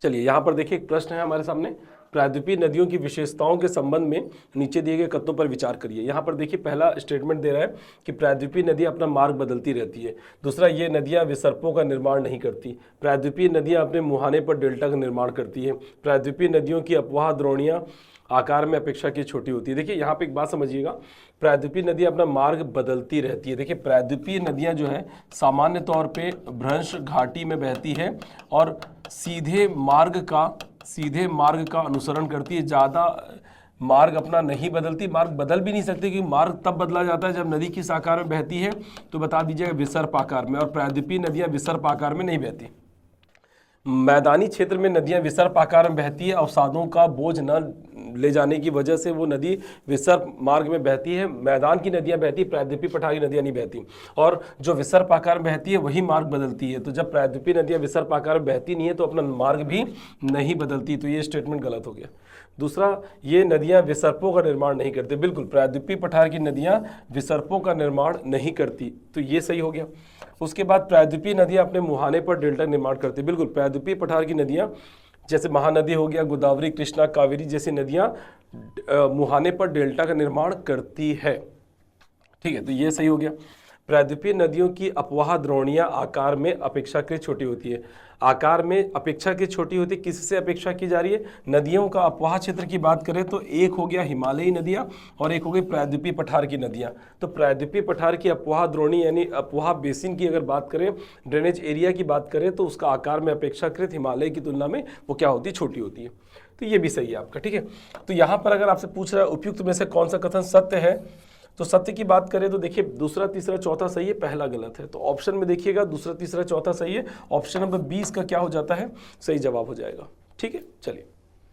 चलिए यहाँ पर देखिए एक प्रश्न है हमारे सामने, प्रायद्वीपीय नदियों की विशेषताओं के संबंध में नीचे दिए गए कथनों पर विचार करिए। यहाँ पर देखिए पहला स्टेटमेंट दे रहा है कि प्रायद्वीपीय नदियाँ अपना मार्ग बदलती रहती है। दूसरा, ये नदियाँ विसर्पों का निर्माण नहीं करती। प्रायद्वीपीय नदियाँ अपने मुहाने पर डेल्टा का निर्माण करती है। प्रायद्वीपीय नदियों की अपवाह द्रोणियाँ आकार में अपेक्षाकृत छोटी होती है। देखिए यहाँ पे एक बात समझिएगा, प्रायद्वीपीय नदियाँ अपना मार्ग बदलती रहती है। देखिए प्रायद्वीपीय नदियाँ जो है सामान्य तौर पे भ्रंश घाटी में बहती है और सीधे मार्ग का अनुसरण करती है। ज़्यादा मार्ग अपना नहीं बदलती, मार्ग बदल भी नहीं सकती क्योंकि मार्ग तब बदला जाता है जब नदी किस आकार में बहती है, तो बता दीजिएगा विसर्प आकार में, और प्रायद्वीपीय नदियाँ विसर्प आकार में नहीं बहती। मैदानी क्षेत्र में नदियां विसर्प आकार में बहती है, अवसादों का बोझ न ले जाने की वजह से वो नदी विसर्प मार्ग में बहती है। मैदान की नदियां बहती, प्रायद्वीपीय पठार की नदियां नहीं बहती, और जो विसर्प आकार में बहती है वही मार्ग बदलती है। तो जब प्रायद्वीपीय नदियां विसर्प आकार में बहती नहीं है तो अपना मार्ग भी नहीं बदलती, तो ये स्टेटमेंट गलत हो गया। दूसरा, ये नदियां विसर्पों का निर्माण नहीं करती। बिल्कुल, प्रायद्वीपीय पठार की नदियां विसर्पों का निर्माण नहीं करती, तो ये सही हो गया। उसके बाद प्रायद्वीपीय नदियां अपने मुहाने पर डेल्टा निर्माण करती। बिल्कुल, प्रायद्वीपीय पठार की नदियां जैसे महानदी हो गया, गोदावरी, कृष्णा, कावेरी जैसी नदियां मुहाने पर डेल्टा का निर्माण करती है। ठीक है, तो ये सही हो गया। प्रायद्वीपीय नदियों की अपवाह द्रोणियां आकार में अपेक्षाकृत छोटी होती है। आकार में अपेक्षाकृत छोटी होती है, किससे अपेक्षा की जा रही है? नदियों का अपवाह क्षेत्र की बात करें तो एक हो गया हिमालयी नदियां और एक हो गई प्रायद्वीपीय पठार की नदियां। तो प्रायद्वीपीय पठार की अपवाह द्रोणी यानी अपवाह बेसिन की अगर बात करें, ड्रेनेज एरिया की बात करें, तो उसका आकार में अपेक्षाकृत हिमालय की तुलना में वो क्या होती है? छोटी होती है। तो ये भी सही है आपका। ठीक है, तो यहाँ पर अगर आपसे पूछ रहा है उपयुक्त में से कौन सा कथन सत्य है, तो सत्य की बात करें तो देखिए दूसरा, तीसरा, चौथा सही है, पहला गलत है। तो ऑप्शन में देखिएगा दूसरा, तीसरा, चौथा सही है, ऑप्शन नंबर 20 का क्या हो जाता है? सही जवाब हो जाएगा। ठीक है, चलिए।